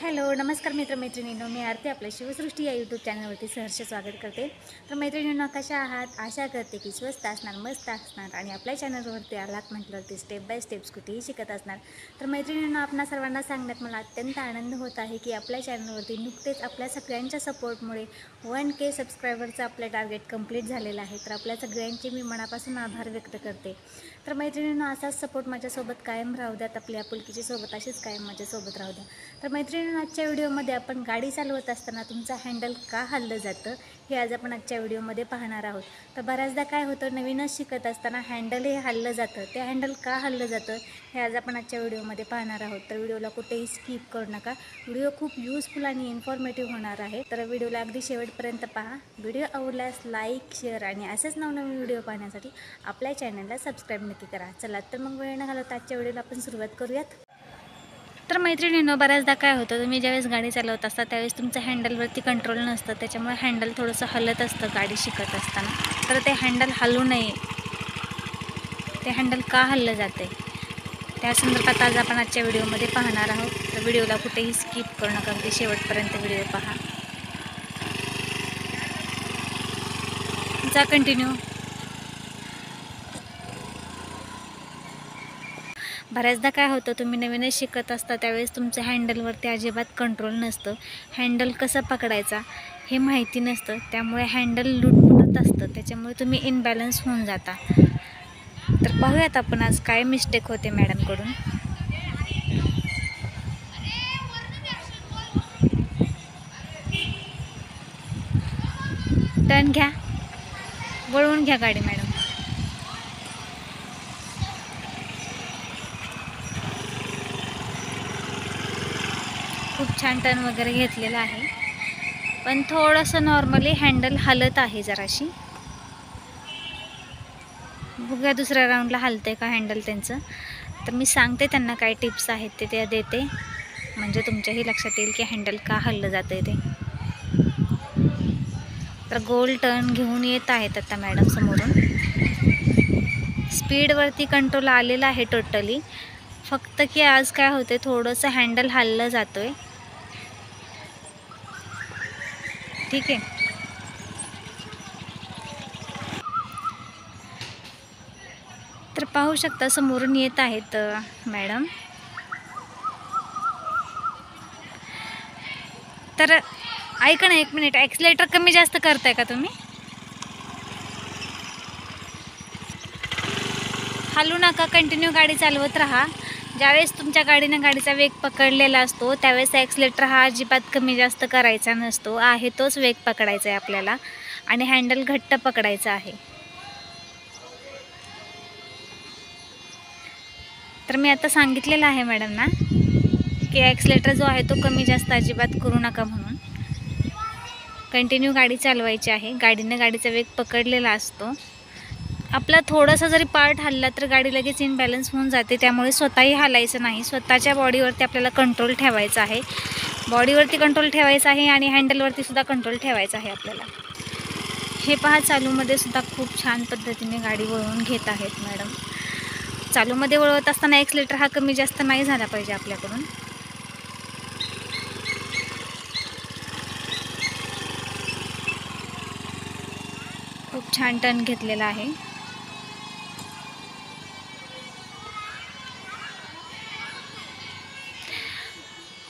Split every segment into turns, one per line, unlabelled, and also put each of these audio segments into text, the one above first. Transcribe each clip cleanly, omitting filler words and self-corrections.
Hello नमस्कार मित्रमैत्रिणींनो, मी आरती आपल्या शिवसृष्टी या यूट्यूब चॅनलवरती सहर्ष स्वागत करते। तर मैत्रिणींनो, कशा आहात? आशा करते की स्वस्त असणार, मस्त असणार आणि आपल्या चॅनलवरती आलात म्हटल्यावरती स्टेप बाय स्टेप स्कूटीही शिकत असणार। तर मैत्रिणींनो, आपणा सर्वांना सांगण्यात मला अत्यंत आनंद होत आहे की आपल्या चॅनलवरती नुकतेच आपल्या सगळ्यांच्या सपोर्टमुळे 1K सबस्क्रायबरचं आपलं टार्गेट कंप्लीट झालेलं आहे। तर आपल्या सगळ्यांचे मी मनापासून आभार व्यक्त करते। तर मैत्रिणींनो, असाच सपोर्ट माझ्यासोबत कायम राहू द्यात, आपल्या आपुलकीची सोबत अशीच कायम माझ्यासोबत राहू द्या। तर मैत्रिणींनो, आजच्या व्हिडिओमध्ये आपण गाडी चालवत असताना तुमचं हँडल का हललं जातं हे आज आपण आजच्या व्हिडिओमध्ये पाहणार आहोत। तर बऱ्याचदा काय होतं, नवीनच शिकत असताना हँडल हे हललं जातं, ते हँडल का हललं जातं हे आज आपण आजच्या व्हिडिओमध्ये पाहणार आहोत। तर व्हिडिओला कुठेही स्किप करू नका, व्हिडिओ खूप युजफुल आणि इन्फॉर्मेटिव्ह होणार आहे। तर व्हिडिओला अगदी शेवटपर्यंत पहा। व्हिडिओ आवडल्यास लाईक, शेअर आणि असेच नवनवीन व्हिडिओ पाहण्यासाठी आपल्या चॅनलला सबस्क्राईब नक्की करा। चला तर मग वेळ न घालवता आजच्या व्हिडिओला आपण सुरुवात करूयात। तर मैत्रिणींनो, बऱ्याचदा काय होतं, तुम्ही ज्यावेळेस गाडी चालवत असता त्यावेळेस तुमचं हँडलवरती कंट्रोल नसतं, त्याच्यामुळे हँडल थोडंसं हलत असतं गाडी शिकत असताना। तर ते हँडल हलू नये, ते हँडल का हललं जाते त्या संदर्भात आज आपण आजच्या व्हिडिओमध्ये पाहणार आहोत। तर व्हिडिओला कुठेही स्किप करू नका, अगदी शेवटपर्यंत व्हिडिओ पहा। जा कंटिन्यू। बऱ्याचदा काय होतं, तुम्ही नवीनच शिकत असता त्यावेळेस तुमच्या हँडलवरती अजिबात कंट्रोल नसतं, हँडल कसं पकडायचा हे माहिती नसतं, त्यामुळे हँडल लुटपुटत असतं, त्याच्यामुळे तुम्ही इनबॅलन्स होऊन जाता। तर पाहूयात आपण आज काय मिस्टेक होते मॅडमकडून। टर्न घ्या, वळवून घ्या गाडी मॅडम। खूप छान टर्न वगैरे घेतलेला आहे, पण थोडंसं नॉर्मली हँडल हलत आहे जराशी। बघूया दुसऱ्या राऊंडला हलते का हँडल त्यांचं। तर मी सांगते त्यांना काय टिप्स आहेत ते त्या देते, म्हणजे तुमच्याही लक्षात येईल की हँडल का हललं जातं ते। तर गोल टर्न घेऊन येत आहेत आता मॅडम समोरून। स्पीडवरती कंट्रोल आलेला आहे टोटली, फक्त की आज काय होते, थोडंसं हँडल हललं जातोय। ठीक आहे, तर पाहू शकता समोरून येत आहेत मॅडम। तर ऐका ना, एक मिनिट, ॲक्सिलेटर कमी जास्त करताय का तुम्ही? हलू नका, कंटिन्यू गाडी चालवत राहा। ज्यावेळेस तुमच्या गाडीनं गाडीचा वेग पकडलेला असतो त्यावेळेस ॲक्सिलेटर हा अजिबात कमी जास्त करायचा नसतो, आहे तोच वेग पकडायचा आहे आपल्याला आणि हँडल घट्ट पकडायचा आहे। तर मी आता सांगितलेलं आहे मॅडम ना की ॲक्सिलेटर जो आहे तो कमी जास्त अजिबात करू नका म्हणून। कंटिन्यू गाडी चालवायची आहे, गाडीनं गाडीचा वेग पकडलेला असतो। आपला थोडासा जरी पार्ट हलला तर गाडी लगेच इनबॅलन्स होऊन जाते, त्यामुळे स्वतःही हलायचं नाही, स्वतःच्या बॉडीवरती आपल्याला कंट्रोल ठेवायचा आहे। बॉडीवरती कंट्रोल ठेवायचा आहे आणि हँडलवरती सुद्धा कंट्रोल ठेवायचा आहे आपल्याला। हे पहा, चालूमध्ये सुद्धा खूप छान पद्धतीने गाडी वळवून घेत आहेत मॅडम। चालूमध्ये वळवत असताना ॲक्सिलेटर हा कमी जास्त नाही झाला पाहिजे आपल्याकडून। खूप छान टर्न घेतलेला आहे।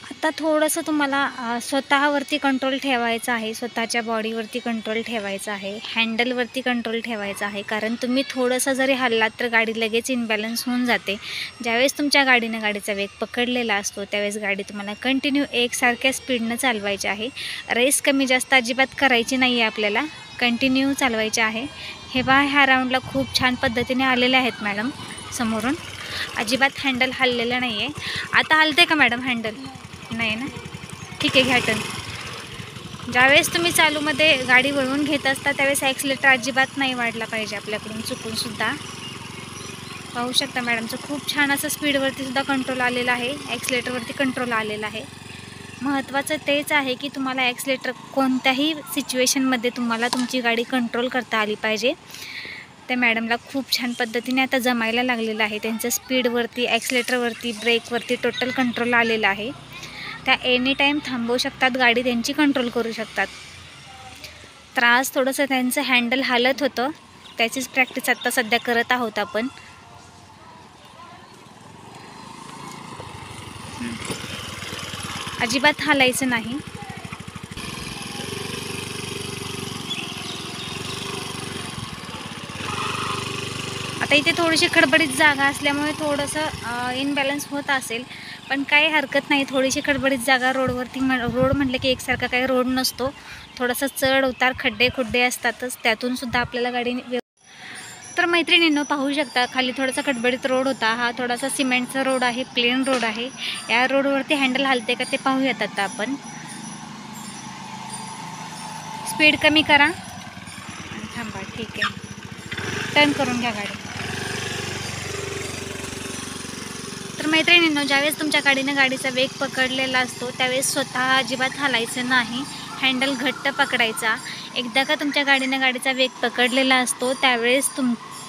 आता थोडंसं तुम्हाला स्वतःवरती कंट्रोल ठेवायचा आहे, स्वतःच्या बॉडीवरती कंट्रोल ठेवायचा आहे, हँडलवरती कंट्रोल ठेवायचा आहे, कारण तुम्ही थोडंसं जरी हललात तर गाडी लगेच इनबॅलन्स होऊन जाते। ज्यावेळेस तुमच्या गाडीनं गाडीचा वेग पकडलेला असतो त्यावेळेस गाडी तुम्हाला कंटिन्यू एकसारख्या स्पीडनं चालवायची आहे, रेस कमी जास्त अजिबात करायची नाही आहे आपल्याला, कंटिन्यू चालवायचे आहे। हे पहा, ह्या राऊंडला खूप छान पद्धतीने आलेले आहेत मॅडम समोरून, अजिबात हँडल हललेलं नाही आहे। आता हलते का मॅडम हँडल? नाही ना, ठीक आहे, घ्या टर्न। ज्यावेळेस तुम्ही चालूमध्ये गाडी वळवून घेत असता त्यावेळेस ॲक्सिलेटर अजिबात नाही वाढला पाहिजे आपल्याकडून चुकूनसुद्धा। पाहू शकता मॅडमचं खूप छान असं स्पीडवरती सुद्धा कंट्रोल आलेला आहे, ॲक्सिलेटरवरती कंट्रोल आलेला आहे। महत्त्वाचं तेच आहे की तुम्हाला ॲक्सिलेटर कोणत्याही सिच्युएशनमध्ये तुम्हाला तुमची गाडी कंट्रोल करता आली पाहिजे। त्या मॅडमला खूप छान पद्धतीने आता जमायला लागलेलं आहे, त्यांचं स्पीडवरती, ॲक्सिलेटरवरती, ब्रेकवरती टोटल कंट्रोल आलेला आहे। त्या एनी टाईम थांबवू शकतात, गाडी त्यांची कंट्रोल करू शकतात. तर आज थोडंसं त्यांचं हँडल हालत होतं, त्याचीच प्रॅक्टिस आत्ता सध्या करत आहोत आपण. अजिबात हालायचं नाही. आता इथे थोडीशी खडबडीत जागा असल्यामुळे थोडंसं इनबॅलन्स होत असेल, पण काही हरकत नाही. थोडीशी खडबडीत जागा रोडवरती रोड म्हटलं की एकसारखा काही रोड नसतो, थोडासा चढ उतार खड्डे खुड्डे असतातच, त्यातूनसुद्धा आपल्याला गाडी. तर मैत्रिणींनो पाहू शकता खाली थोडासा खडबडीत रोड होता, हा थोडासा सिमेंटचा रोड आहे, प्लेन रोड आहे. या रोडवरती हँडल हलते का ते पाहूयात आता आपण. स्पीड कमी करा, थांबा, ठीक आहे, टर्न करून घ्या गाडी. तर मैत्रिणींनो, ज्यावेळेस तुमच्या गाडीचा वेग पकडलेला असतो त्यावेळेस स्वतः अजिबात हालायचं नाही, हँडल घट्ट पकडायचा. एकदा का तुमच्या गाडीचा वेग पकडलेला असतो त्यावेळेस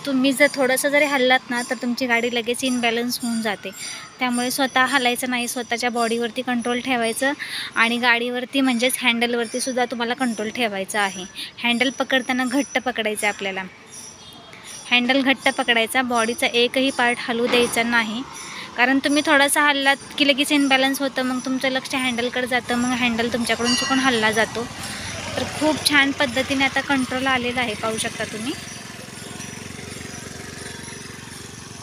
तुम्ही जर थोडंसं जरी हल्लात ना तर तुमची गाडी लगेच इनबॅलन्स होऊन जाते. त्यामुळे स्वतः हालायचं नाही, स्वतःच्या बॉडीवरती कंट्रोल ठेवायचं आणि गाडीवरती म्हणजेच हँडलवरती सुद्धा तुम्हाला कंट्रोल ठेवायचा आहे. हँडल पकडताना घट्ट पकडायचं आपल्याला, हँडल घट्ट पकडायचा, बॉडीचा एकही पार्ट हलू द्यायचा नाही. कारण तुम्ही थोडासा हल्लात की लगेच इनबॅलन्स होतं, मग तुमचं लक्ष हँडलकडे जातं, मग हँडल तुमच्याकडून चुकून हल्ला जातो. तर खूप छान पद्धतीने आता कंट्रोल आलेला आहे, पाहू शकता तुम्ही.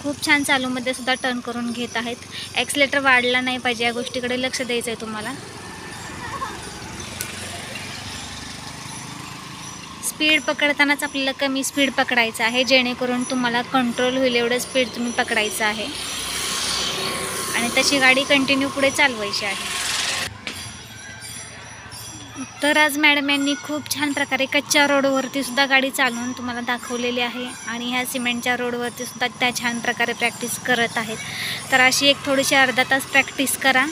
खूप छान चालूमध्ये सुद्धा टर्न करून घेत आहेत. ॲक्सिलेटर वाढला नाही पाहिजे, या गोष्टीकडे लक्ष द्यायचं आहे तुम्हाला. स्पीड पकडतानाच आपल्याला कमी स्पीड पकडायचं आहे, जेणेकरून तुम्हाला कंट्रोल होईल एवढं स्पीड तुम्ही पकडायचं आहे आणि तशी गाडी कंटिन्यू पुढे चालवायची आहे. तर आज मॅडम यांनी खूप छान प्रकारे कच्च्या रोडवरती सुद्धा गाडी चालवून तुम्हाला दाखवलेली आहे आणि ह्या सिमेंटच्या रोडवरती सुद्धा त्या छान प्रकारे प्रॅक्टिस करत आहेत. तर अशी एक थोडीशी अर्धा तास प्रॅक्टिस करा,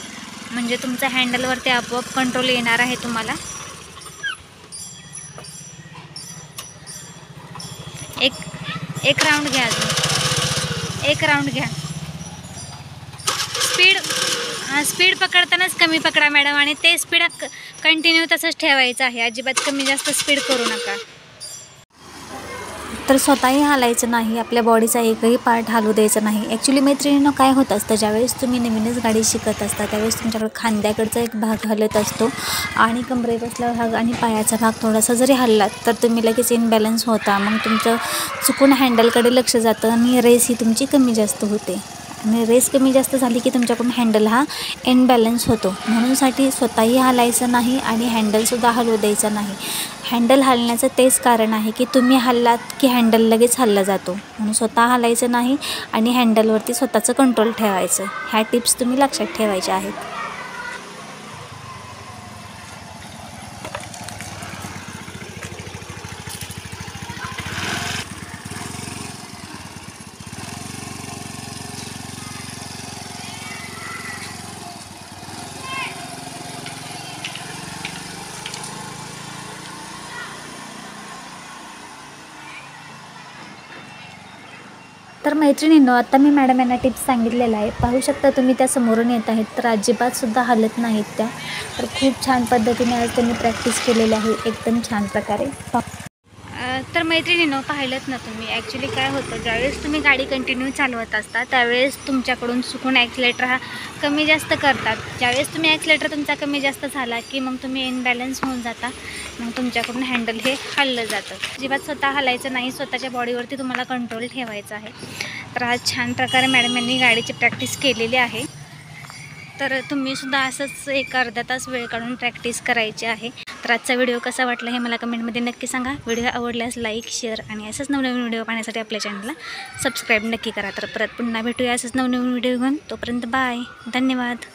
म्हणजे तुमच्या हँडलवरती आपोआप कंट्रोल येणार आहे तुम्हाला. एक राऊंड घ्या, अजून एक राऊंड घ्या. स्पीड पकडतानाच कमी पकडा मॅडम, आणि ते स्पीड कंटिन्यू तसंच ठेवायचं आहे, अजिबात कमी जास्त स्पीड करू नका. तर स्वतःही हालायचं नाही, आपल्या बॉडीचा एकही पार्ट हालू द्यायचा नाही. ॲक्च्युली मैत्रिणींनो काय होत असतं, ज्यावेळेस तुम्ही नवीनच गाडी शिकत असता त्यावेळेस तुमच्याकडे खांद्याकडचा एक भाग हलत असतो आणि कमरेपासला भाग आणि पायाचा भाग थोडासा जरी हललात तर तुम्ही लगेच इनबॅलन्स होता, मग तुमचं चुकून हँडलकडे लक्ष जातं आणि रेस ही तुमची कमी जास्त होते. आणि रेस कमी जास्त झाली की तुमच्याकडून हँडल हा इनबॅलन्स होतो. म्हणूनसाठी स्वतःही हालायचं नाही आणि हँडलसुद्धा हलवू द्यायचं नाही. हँडल हलण्याचं तेच कारण आहे की तुम्ही हल्लात की हँडल लगेच हलला जातो, म्हणून स्वतः हालायचं नाही आणि हँडलवरती स्वतःचं कंट्रोल ठेवायचं. ह्या टिप्स तुम्ही लक्षात ठेवायच्या आहेत. तर मैत्रिणींनो, आता मी मॅडम यांना टिप्स सांगितलेला आहे, पाहू शकता तुम्ही, त्या समोरून येत आहेत तर अजिबातसुद्धा हलत नाहीत त्या. तर खूप छान पद्धतीने आज त्यांनी प्रॅक्टिस केलेली आहे, एकदम छान प्रकारे. तर मैत्रिणींनो, पाहिलंत ना तुम्ही, ॲक्च्युली काय होतं, ज्यावेळेस तुम्ही गाडी कंटिन्यू चालवत असता त्यावेळेस तुमच्याकडून चुकून ॲक्सिलेटर हा कमी जास्त करतात. ज्यावेळेस तुम्ही ॲक्सिलेटर तुमचा कमी जास्त झाला की मग तुम्ही इनबॅलन्स होऊन जाता, मग तुमच्याकडून हँडल हे हललं जातं. अजिबात स्वतः हलायचं नाही, स्वतःच्या बॉडीवरती तुम्हाला कंट्रोल ठेवायचा आहे. तर आज छान प्रकारे मॅडम यांनी गाडीची प्रॅक्टिस केलेली आहे. तर तुम्हीसुद्धा असंच एक अर्धा तास वेळ काढून प्रॅक्टिस करायची आहे. तर आजचा व्हिडिओ कसा वाटला हे मला कमेंटमध्ये नक्की सांगा. व्हिडिओ आवडल्यास लाईक, शेअर आणि असंच नवनवीन व्हिडिओ पाहण्यासाठी आपल्या चॅनलला सबस्क्राईब नक्की करा. तर परत पुन्हा भेटूया असंच नवनवीन व्हिडिओ घेऊन. तोपर्यंत बाय, धन्यवाद.